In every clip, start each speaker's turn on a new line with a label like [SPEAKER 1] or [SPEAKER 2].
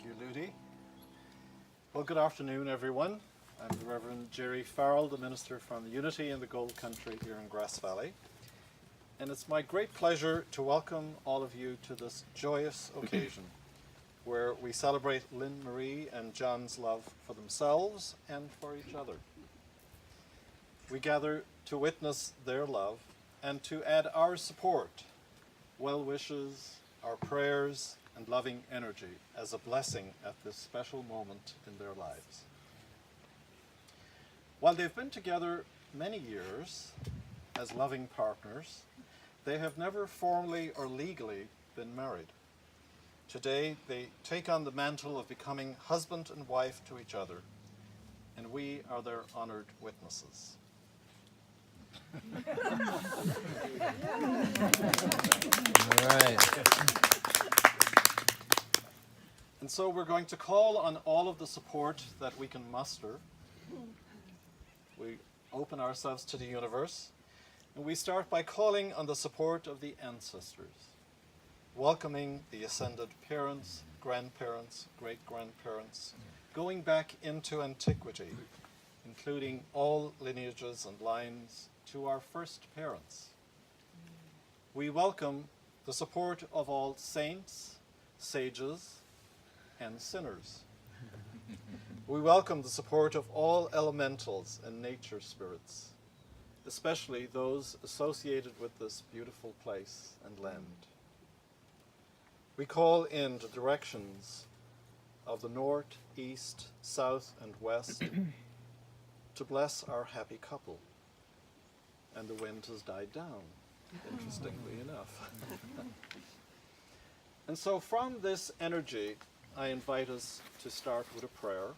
[SPEAKER 1] Thank you, Ludi. Well, good afternoon, everyone. I'm the Reverend Jerry Farrell, the minister from the Unity in the Gold Country here in Grass Valley. And it's my great pleasure to welcome all of you to this joyous occasion where we celebrate Lynn Marie and John's love for themselves and for each other. We gather to witness their love and to add our support, well wishes, our prayers, and loving energy as a blessing at this special moment in their lives. While they've been together many years as loving partners, they have never formally or legally been married. Today, they take on the mantle of becoming husband and wife to each other, and we are their honored witnesses.
[SPEAKER 2] All right.
[SPEAKER 1] And so we're going to call on all of the support that we can muster. We open ourselves to the universe, and we start by calling on the support of the ancestors, welcoming the ascended parents, grandparents, great-grandparents, going back into antiquity, including all lineages and lines to our first parents. We welcome the support of all saints, sages, and sinners. We welcome the support of all elementals and nature spirits, especially those associated with this beautiful place and land. We call in the directions of the north, east, south, and west to bless our happy couple. And the wind has died down, interestingly enough. And so from this energy, I invite us to start with a prayer.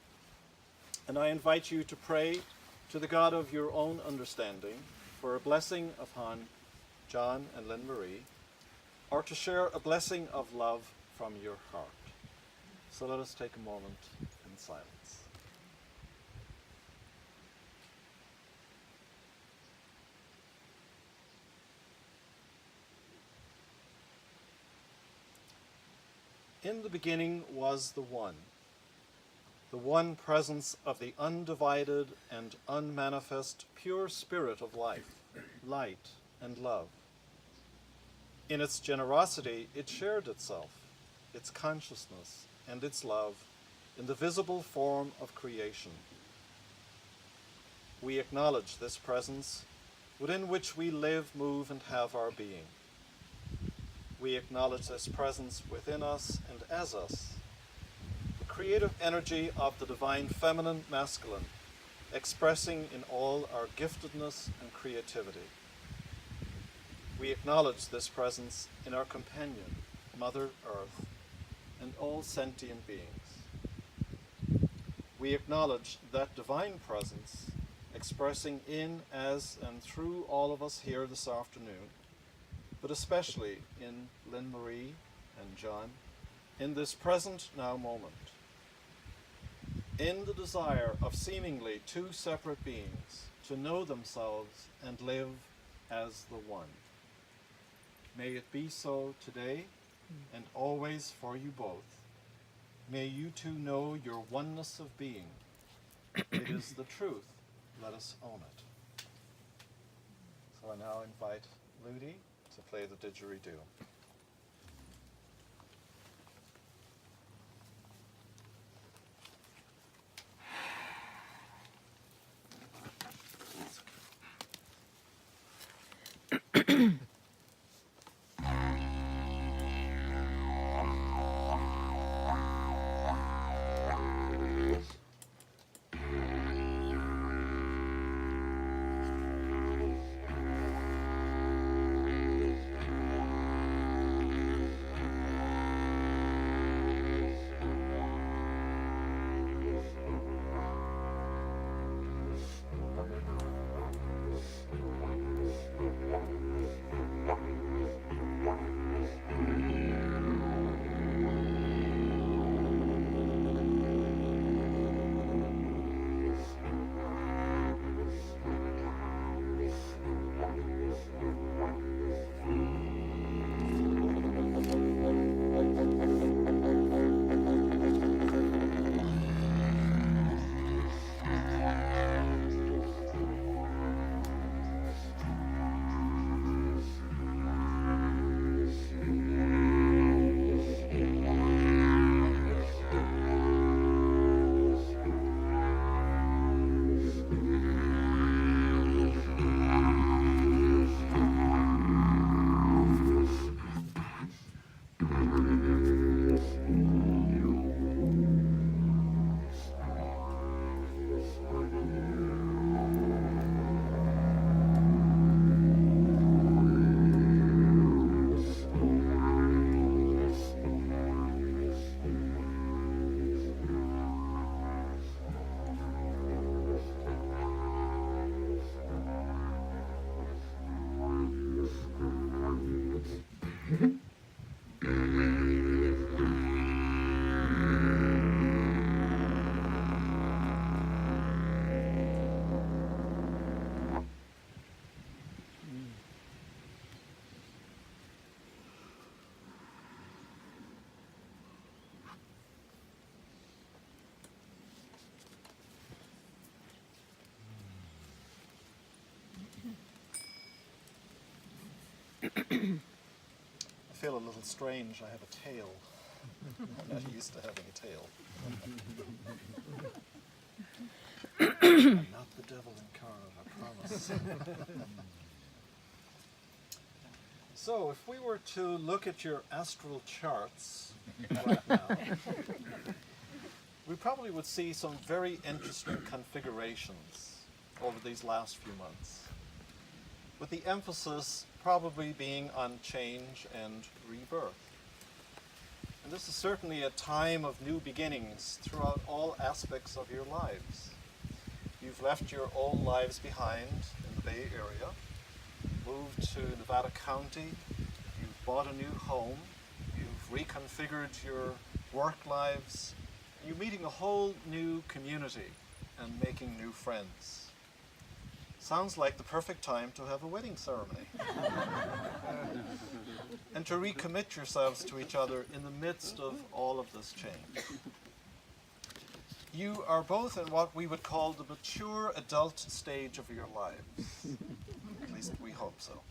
[SPEAKER 1] And I invite you to pray to the God of your own understanding for a blessing upon John and Lynn Marie, or to share a blessing of love from your heart. So let us take a moment in silence. In the beginning was the One presence of the undivided and unmanifest pure spirit of life, light, and love. In its generosity, it shared itself, its consciousness, and its love in the visible form of creation. We acknowledge this presence within which we live, move, and have our being. We acknowledge this presence within us and as us, the creative energy of the divine feminine masculine, expressing in all our giftedness and creativity. We acknowledge this presence in our companion, Mother Earth, and all sentient beings. We acknowledge that divine presence expressing in, as, and through all of us here this afternoon, but especially in Lynn Marie and John, in this present now moment, in the desire of seemingly two separate beings to know themselves and live as the one. May it be so today and always for you both. May you two know your oneness of being. It is the truth. Let us own it. So I now invite Ludi to play the didgeridoo. I feel a little strange. I have a tail. I'm not used to having a tail. I'm not the devil incarnate, I promise. So, if we were to look at your astral charts right now, we probably would see some very interesting configurations over these last few months, with the emphasis probably being on change and rebirth. And this is certainly a time of new beginnings throughout all aspects of your lives. You've left your old lives behind in the Bay Area, moved to Nevada County, you've bought a new home, you've reconfigured your work lives, you're meeting a whole new community and making new friends. Sounds like the perfect time to have a wedding ceremony. And to recommit yourselves to each other in the midst of all of this change. You are both in what we would call the mature adult stage of your lives. At least we hope so.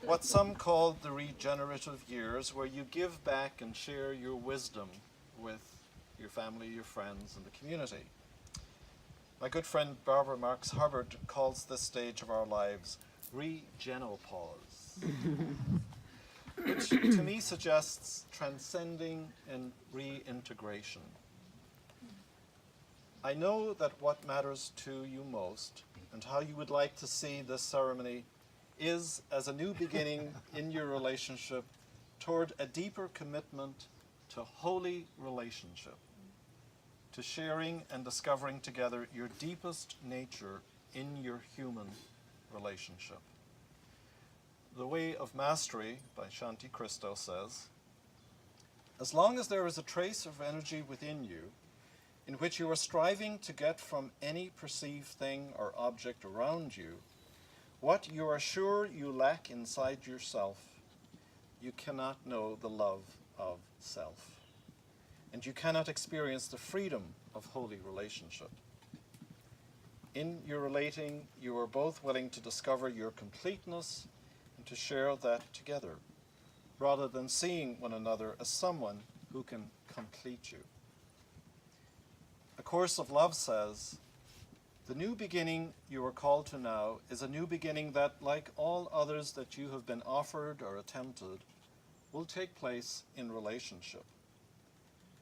[SPEAKER 1] What some call the regenerative years, where you give back and share your wisdom with your family, your friends, and the community. My good friend Barbara Marx Hubbard calls this stage of our lives regenopause, which to me suggests transcending and reintegration. I know that what matters to you most and how you would like to see this ceremony is as a new beginning in your relationship toward a deeper commitment to holy relationship, to sharing and discovering together your deepest nature in your human relationship. The Way of Mastery by Shanti Christo says, as long as there is a trace of energy within you in which you are striving to get from any perceived thing or object around you what you are sure you lack inside yourself, you cannot know the love of self. And you cannot experience the freedom of holy relationship. In your relating, you are both willing to discover your completeness and to share that together, rather than seeing one another as someone who can complete you. A Course of Love says, the new beginning you are called to now is a new beginning that, like all others that you have been offered or attempted, will take place in relationship.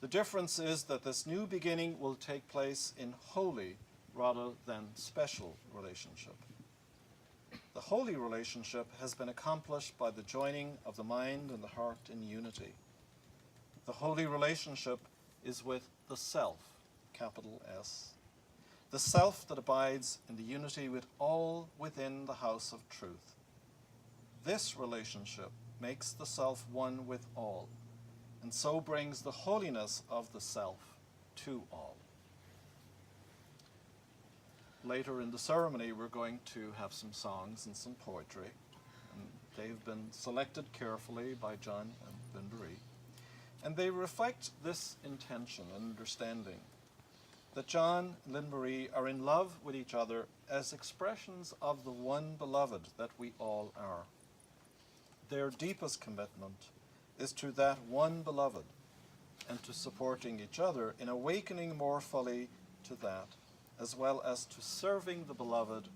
[SPEAKER 1] The difference is that this new beginning will take place in holy rather than special relationship. The holy relationship has been accomplished by the joining of the mind and the heart in unity. The holy relationship is with the self, capital S, the self that abides in the unity with all within the house of truth. This relationship makes the self one with all, and so brings the holiness of the self to all. Later in the ceremony, we're going to have some songs and some poetry, and they've been selected carefully by John and Lynn Marie, and they reflect this intention and understanding that John and Lynn Marie are in love with each other as expressions of the one beloved that we all are. Their deepest commitment is to that one beloved and to supporting each other in awakening more fully to that, as well as to serving the beloved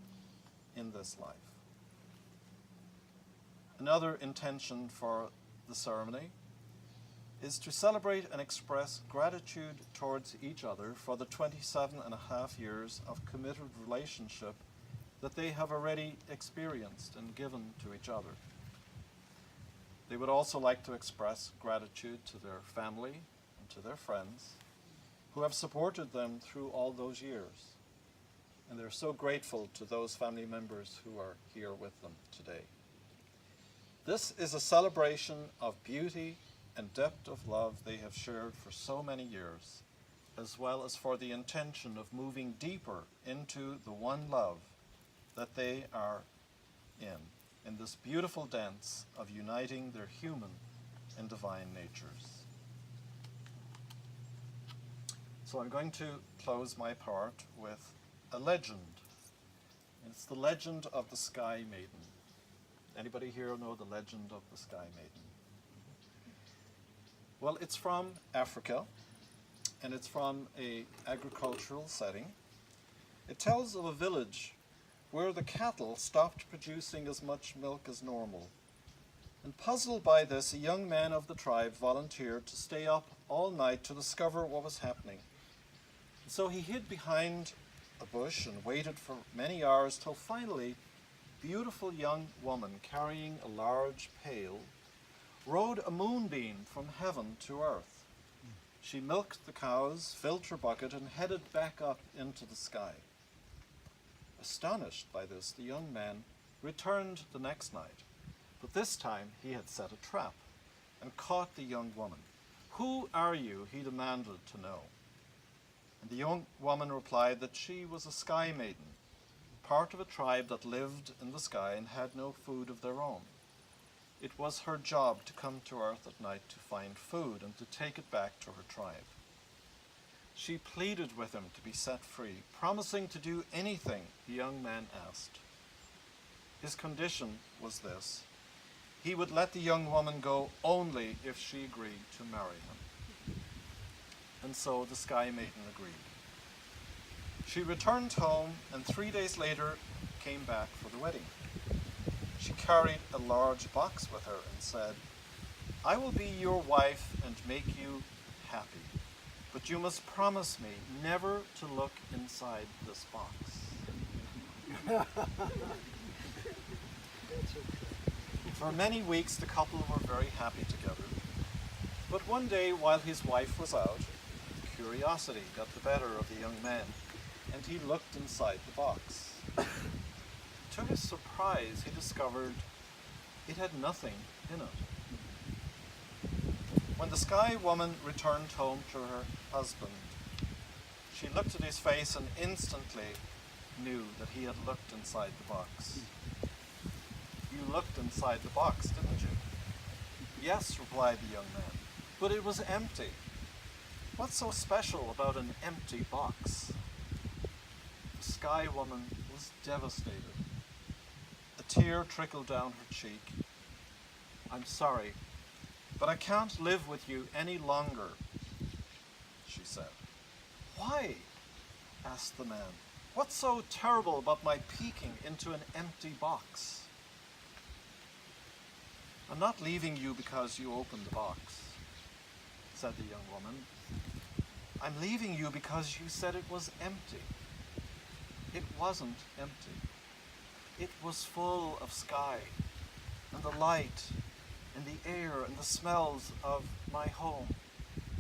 [SPEAKER 1] in this life. Another intention for the ceremony is to celebrate and express gratitude towards each other for the 27.5 years of committed relationship that they have already experienced and given to each other. They would also like to express gratitude to their family and to their friends who have supported them through all those years. And they're so grateful to those family members who are here with them today. This is a celebration of beauty and depth of love they have shared for so many years, as well as for the intention of moving deeper into the one love that they are in this beautiful dance of uniting their human and divine natures. So I'm going to close my part with a legend. It's the legend of the Sky Maiden. Anybody here know the legend of the Sky Maiden? Well, it's from Africa, and it's from an agricultural setting. It tells of a village where the cattle stopped producing as much milk as normal. And puzzled by this, a young man of the tribe volunteered to stay up all night to discover what was happening. And so he hid behind a bush and waited for many hours till finally a beautiful young woman carrying a large pail rode a moonbeam from heaven to earth. She milked the cows, filled her bucket, and headed back up into the sky. Astonished by this, the young man returned the next night, but this time he had set a trap and caught the young woman. "Who are you?" he demanded to know. And the young woman replied that she was a sky maiden, part of a tribe that lived in the sky and had no food of their own. It was her job to come to earth at night to find food and to take it back to her tribe. She pleaded with him to be set free, promising to do anything the young man asked. His condition was this: he would let the young woman go only if she agreed to marry him. And so the Sky Maiden agreed. She returned home and 3 days later came back for the wedding. She carried a large box with her and said, "I will be your wife and make you happy. But you must promise me never to look inside this box." For many weeks the couple were very happy together. But one day while his wife was out, curiosity got the better of the young man, and he looked inside the box. To his surprise, he discovered it had nothing in it. When the Sky Woman returned home to her husband, she looked at his face and instantly knew that he had looked inside the box. "You looked inside the box, didn't you?" "Yes," replied the young man, "but it was empty." "What's so special about an empty box?" The Sky Woman was devastated. A tear trickled down her cheek. "I'm sorry, but I can't live with you any longer," she said. "Why?" asked the man. "What's so terrible about my peeking into an empty box?" "I'm not leaving you because you opened the box," said the young woman. "I'm leaving you because you said it was empty." It wasn't empty. It was full of sky, and the light, and the air, and the smells of my home.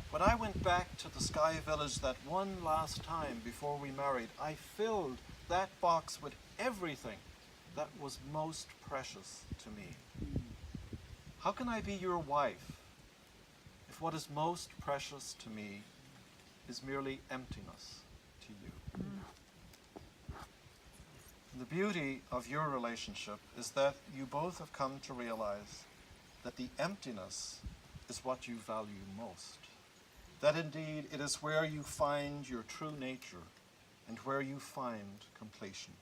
[SPEAKER 1] When I went back to the Sky Village that one last time before we married, I filled that box with everything that was most precious to me. How can I be your wife if what is most precious to me is merely emptiness to you? The beauty of your relationship is that you both have come to realize that the emptiness is what you value most. That indeed it is where you find your true nature and where you find completion.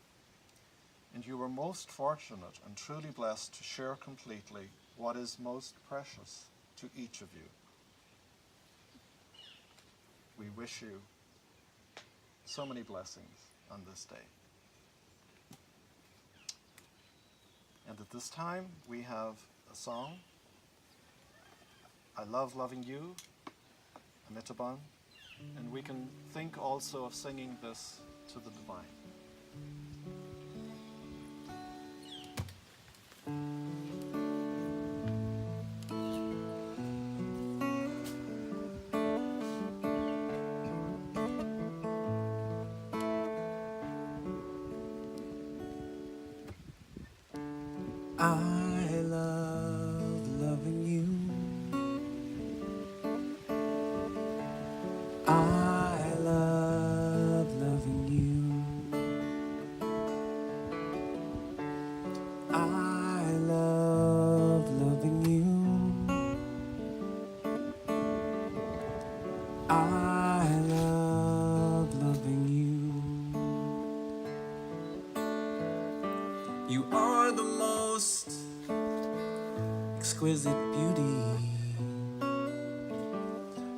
[SPEAKER 1] And you are most fortunate and truly blessed to share completely what is most precious to each of you. We wish you so many blessings on this day. And at this time, we have a song, "I Love Loving You," Amitabhan, and we can think also of singing this to the divine.
[SPEAKER 3] I love loving you. I love loving you. I love loving you. I love loving you. You are the most exquisite beauty.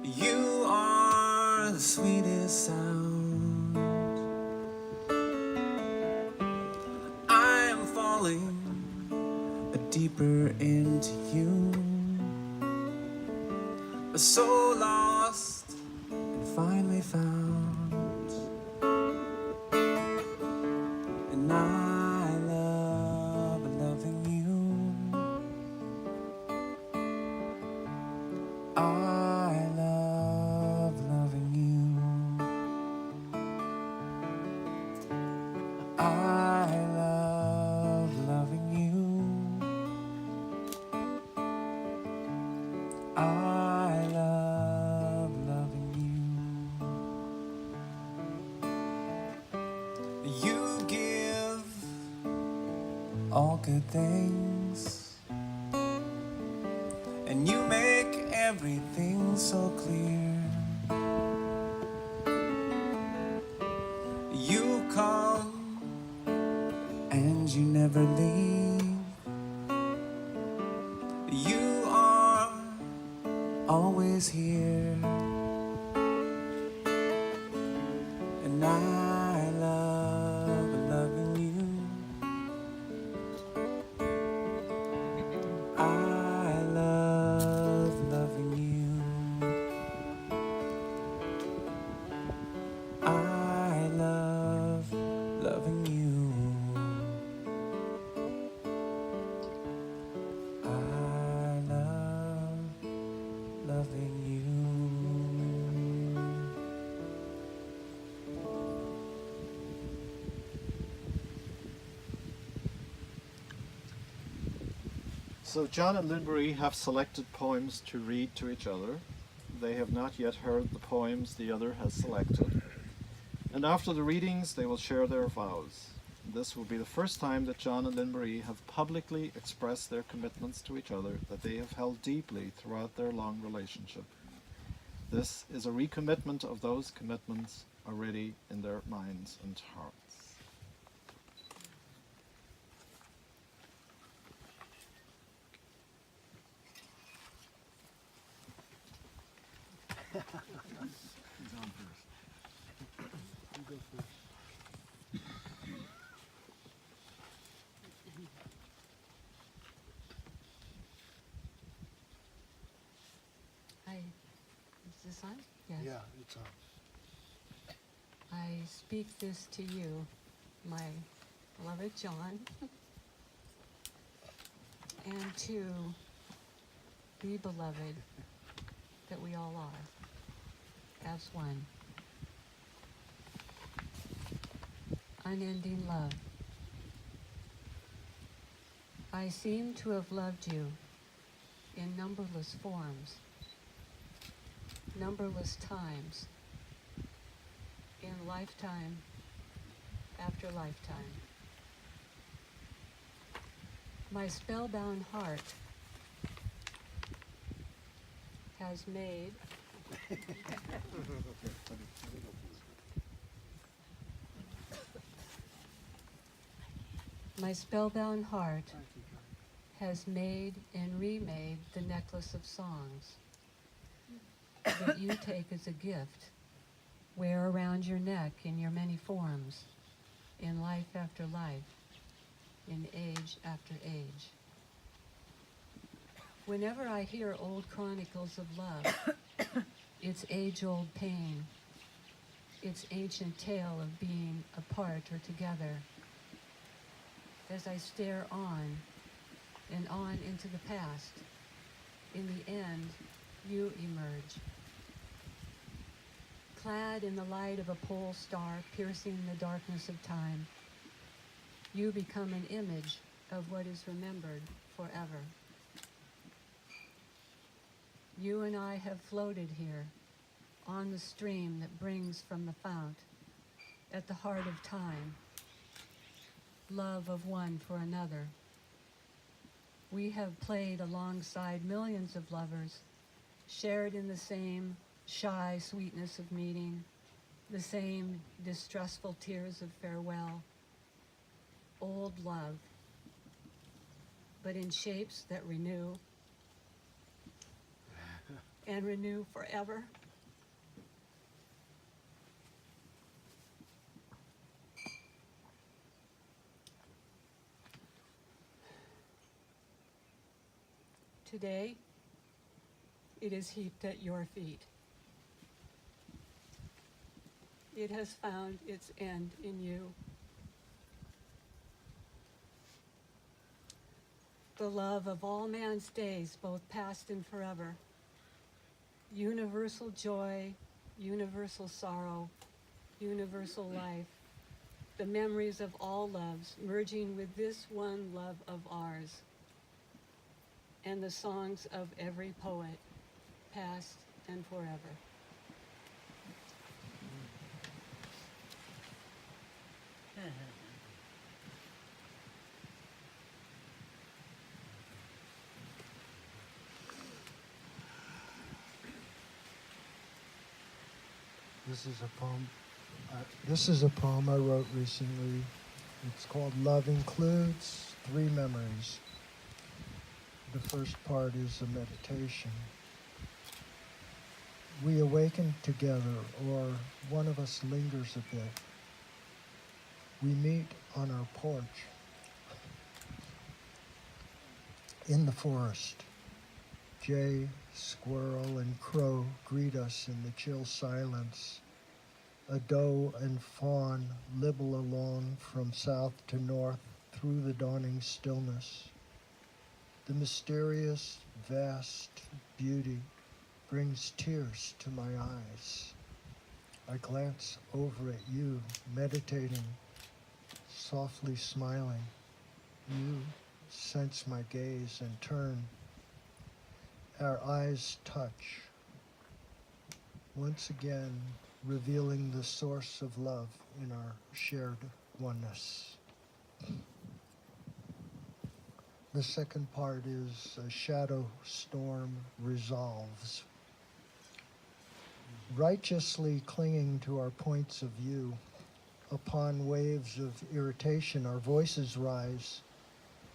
[SPEAKER 3] You are the sweetest sound. I am falling deeper into you, so lost and finally found. And I love loving you. I love loving you. I love loving you. I love loving you. You give all good things, and you make everything so clear. You come and you never leave. You are always here, and I love loving you. I love loving you. I love loving you. I love loving you.
[SPEAKER 1] So John and Lynn Marie have selected poems to read to each other. They have not yet heard the poems the other has selected. And after the readings, they will share their vows. This will be the first time that John and Lynn Marie have publicly expressed their commitments to each other that they have held deeply throughout their long relationship. This is a recommitment of those commitments already in their minds and hearts.
[SPEAKER 4] Hi, is this on? Yes.
[SPEAKER 5] Yeah, it's on.
[SPEAKER 4] I speak this to you, my beloved John, and to the beloved that we all are, as one. Unending love. I seem to have loved you in numberless forms, numberless times, in lifetime after lifetime. My spellbound heart has made my spellbound heart has made and remade the necklace of songs that you take as a gift, wear around your neck in your many forms, in life after life, in age after age. Whenever I hear old chronicles of love, its age-old pain, its ancient tale of being apart or together, as I stare on and on into the past, in the end, you emerge. Clad in the light of a pole star piercing the darkness of time, you become an image of what is remembered forever. You and I have floated here on the stream that brings from the fount, at the heart of time, love of one for another. We have played alongside millions of lovers, shared in the same shy sweetness of meeting, the same distressful tears of farewell. Old love, but in shapes that renew, and renew forever. Today, it is heaped at your feet. It has found its end in you. The love of all man's days, both past and forever. Universal joy, universal sorrow, universal life. The memories of all loves merging with this one love of ours. And the songs of every poet, past and forever.
[SPEAKER 5] This is a poem I wrote recently. It's called Love Includes Three Memories. The first part is a meditation. We awaken together, or one of us lingers a bit. We meet on our porch in the forest. Jay, squirrel, and crow greet us in the chill silence. A doe and fawn libel along from south to north through the dawning stillness. The mysterious, vast beauty brings tears to my eyes. I glance over at you, meditating, softly smiling. You sense my gaze and turn. Our eyes touch, once again revealing the source of love in our shared oneness. The second part is a shadow storm resolves. Righteously clinging to our points of view, upon waves of irritation, our voices rise.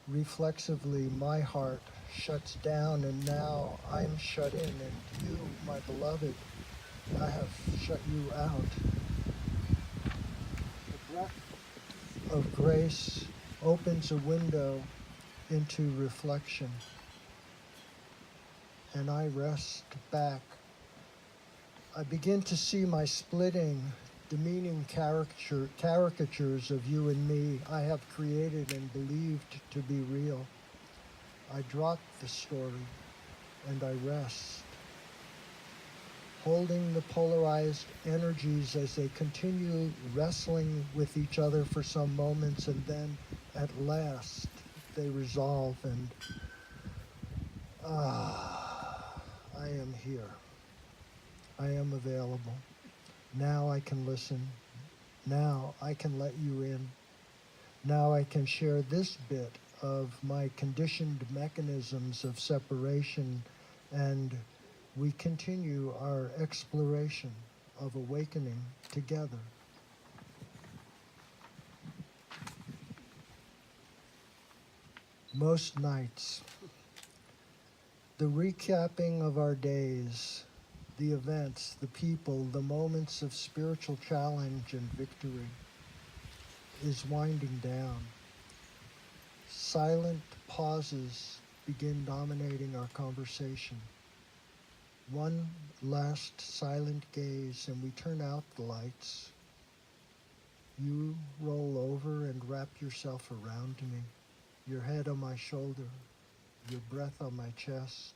[SPEAKER 5] Reflexively, my heart shuts down, and now I'm shut in, and you, my beloved, I have shut you out. The breath of grace opens a window into reflection, and I rest back. I begin to see my splitting, demeaning caricatures of you and me I have created and believed to be real. I drop the story and I rest, holding the polarized energies as they continue wrestling with each other for some moments, and then at last they resolve, and I am here. I am available. Now I can listen. Now I can let you in. Now I can share this bit of my conditioned mechanisms of separation, and we continue our exploration of awakening together. Most nights, the recapping of our days, the events, the people, the moments of spiritual challenge and victory is winding down. Silent pauses begin dominating our conversation. One last silent gaze, and we turn out the lights. You roll over and wrap yourself around me, your head on my shoulder, your breath on my chest.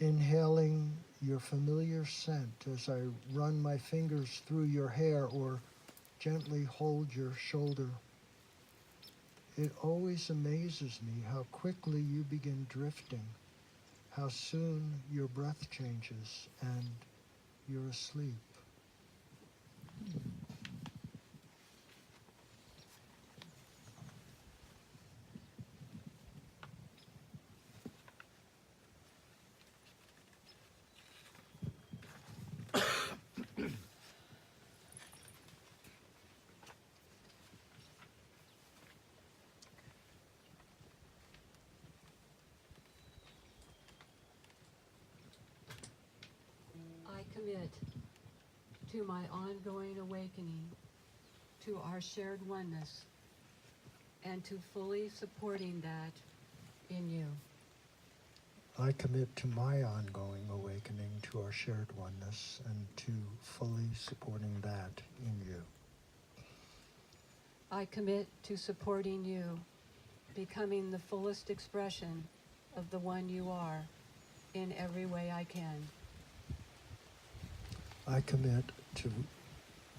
[SPEAKER 5] Inhaling your familiar scent as I run my fingers through your hair or gently hold your shoulder. It always amazes me how quickly you begin drifting, how soon your breath changes and you're asleep.
[SPEAKER 4] commit to my ongoing awakening to our shared oneness and to fully supporting that in you.
[SPEAKER 5] I commit to my ongoing awakening to our shared oneness and to fully supporting that in you.
[SPEAKER 4] I commit to supporting you becoming the fullest expression of the one you are in every way I can.
[SPEAKER 5] I commit to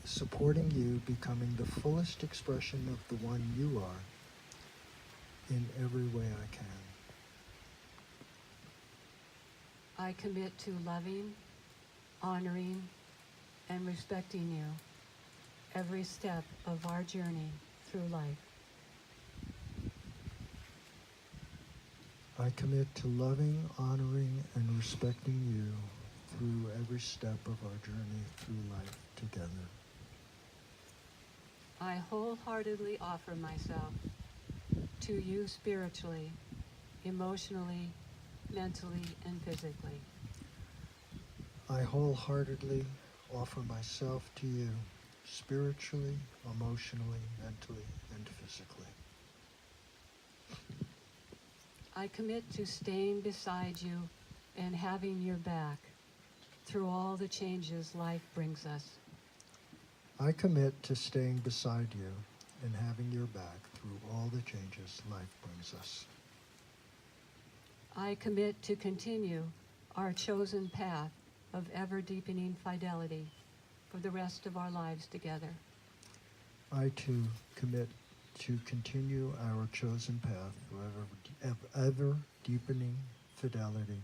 [SPEAKER 5] supporting you becoming the fullest expression of the one you are in every way I can.
[SPEAKER 4] I commit to loving, honoring, and respecting you every step of our journey through life.
[SPEAKER 5] I commit to loving, honoring, and respecting you through every step of our journey through life together.
[SPEAKER 4] I wholeheartedly offer myself to you spiritually, emotionally, mentally, and physically.
[SPEAKER 5] I wholeheartedly offer myself to you spiritually, emotionally, mentally, and physically.
[SPEAKER 4] I commit to staying beside you and having your back through all the changes life brings us.
[SPEAKER 5] I commit to staying beside you and having your back through all the changes life brings us.
[SPEAKER 4] I commit to continue our chosen path of ever-deepening fidelity for the rest of our lives together.
[SPEAKER 5] I too commit to continue our chosen path of ever deepening fidelity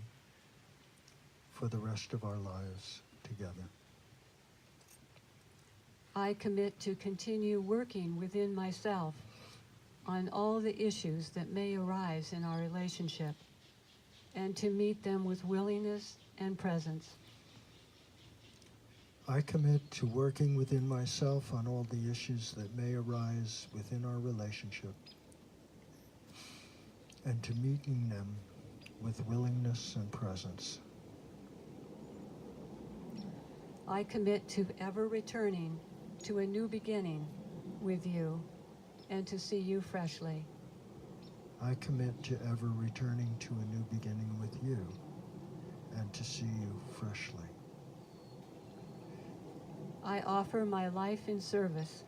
[SPEAKER 5] for the rest of our lives together.
[SPEAKER 4] I commit to continue working within myself on all the issues that may arise in our relationship and to meet them with willingness and presence.
[SPEAKER 5] I commit to working within myself on all the issues that may arise within our relationship and to meeting them with willingness and presence.
[SPEAKER 4] I commit to ever returning to a new beginning with you and to see you freshly.
[SPEAKER 5] I commit to ever returning to a new beginning with you and to see you freshly.
[SPEAKER 4] I offer my life in service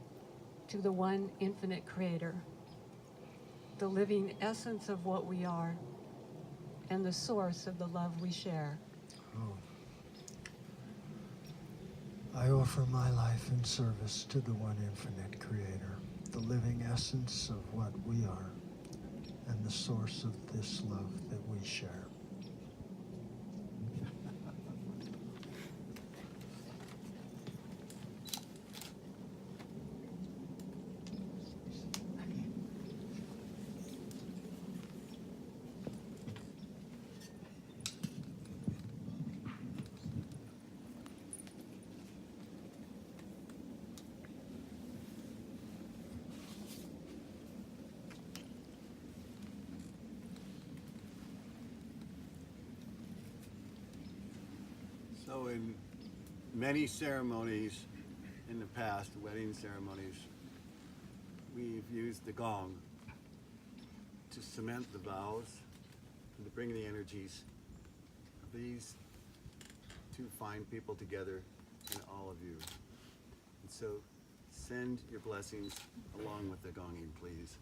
[SPEAKER 4] to the one infinite creator, the living essence of what we are, and the source of the love we share.
[SPEAKER 5] Oh. I offer my life in service to the one infinite creator, the living essence of what we are, and the source of this love that we share.
[SPEAKER 6] So in many ceremonies in the past, wedding ceremonies, we've used the gong to cement the vows and to bring the energies of these two fine people together and all of you. And so send your blessings along with the gonging, please.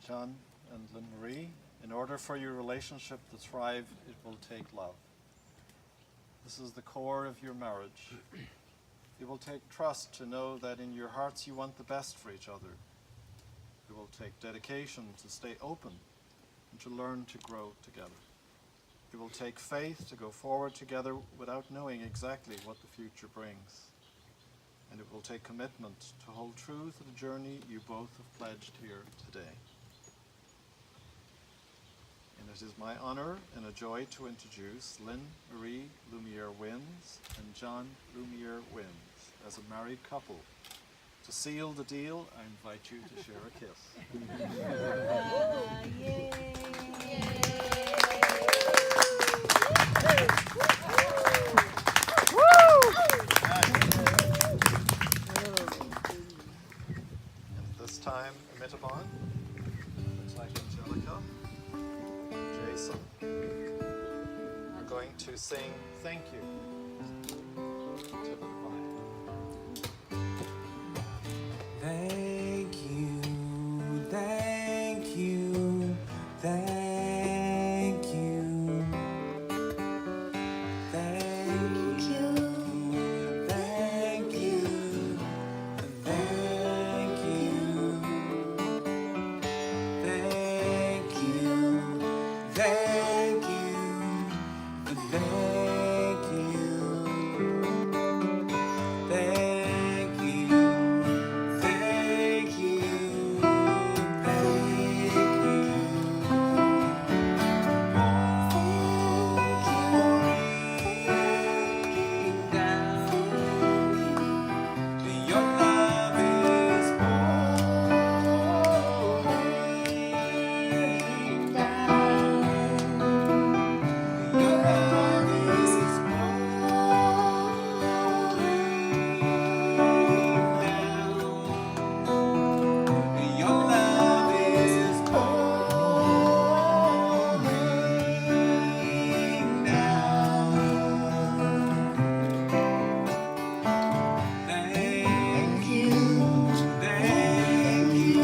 [SPEAKER 1] John and Lynn Marie, in order for your relationship to thrive, it will take love. This is the core of your marriage. It will take trust to know that in your hearts you want the best for each other. It will take dedication to stay open and to learn to grow together. It will take faith to go forward together without knowing exactly what the future brings. And it will take commitment to hold true to the journey you both have pledged here today. And it is my honor and a joy to introduce Lynn Marie Lumiere Wins and John Lumiere Wins as a married couple. To seal the deal, I invite you to share a kiss. And this time, Amitabon, looks like Angelica, Jason, are going to sing Thank You to the divine.
[SPEAKER 3] Thank you, thank you, thank you. Thank you, thank you, thank you. Thank you, thank you, thank you. Thank you, thank you, your love is pouring down. Your love is Your love is pouring down. Thank you, thank you,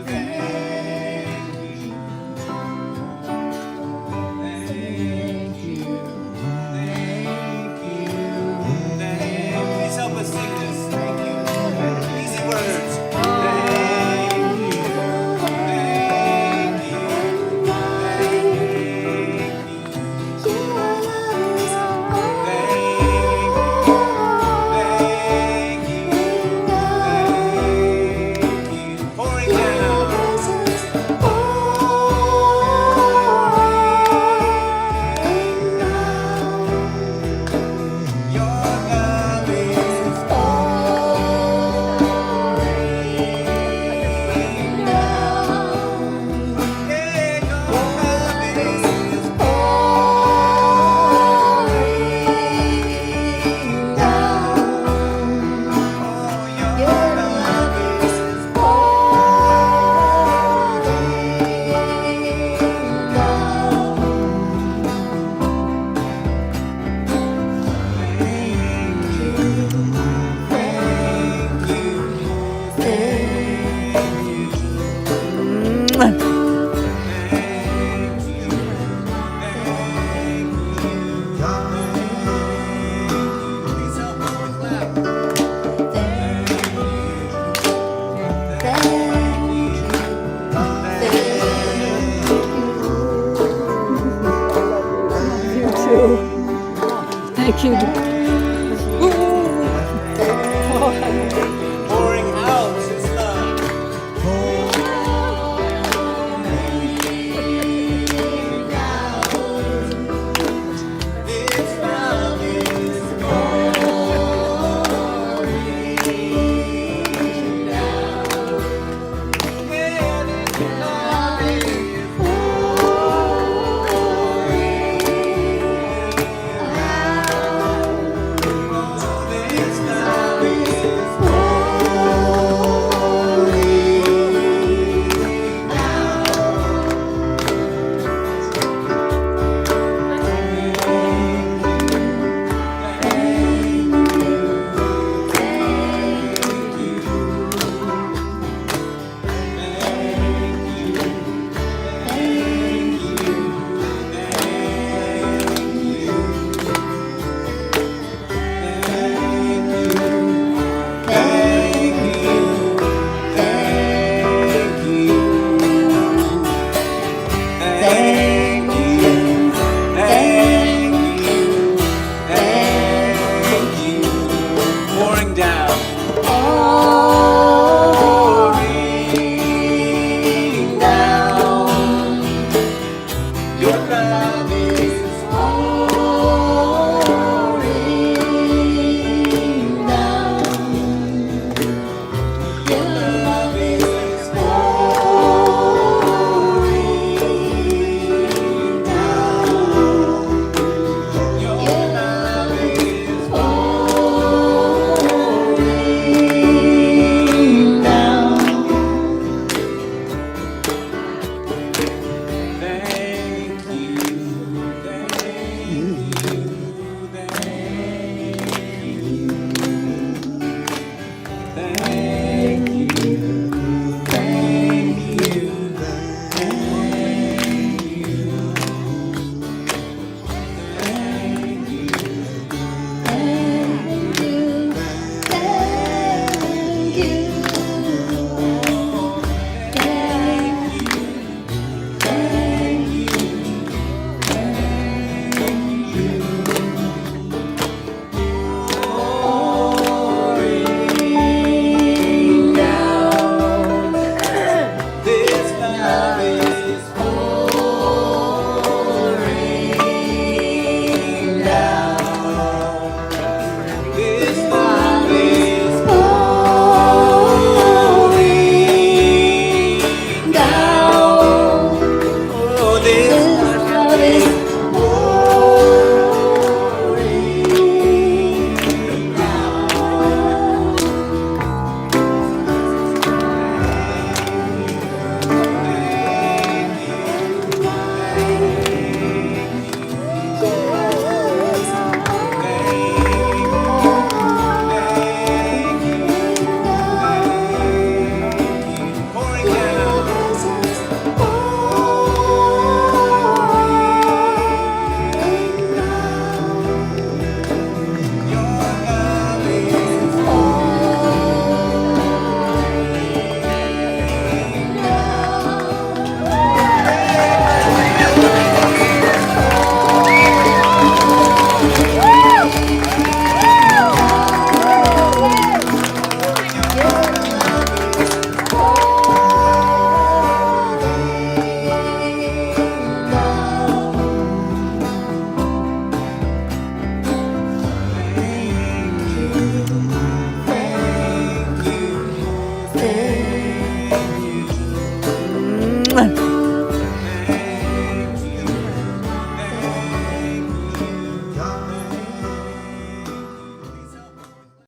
[SPEAKER 3] thank you, thank you, Please help us sing this. Thank you. Easy words. Thank you, thank you, pouring down. Your love is pouring down. Yeah, your love is pouring down. Oh, your love is
[SPEAKER 4] Thank you.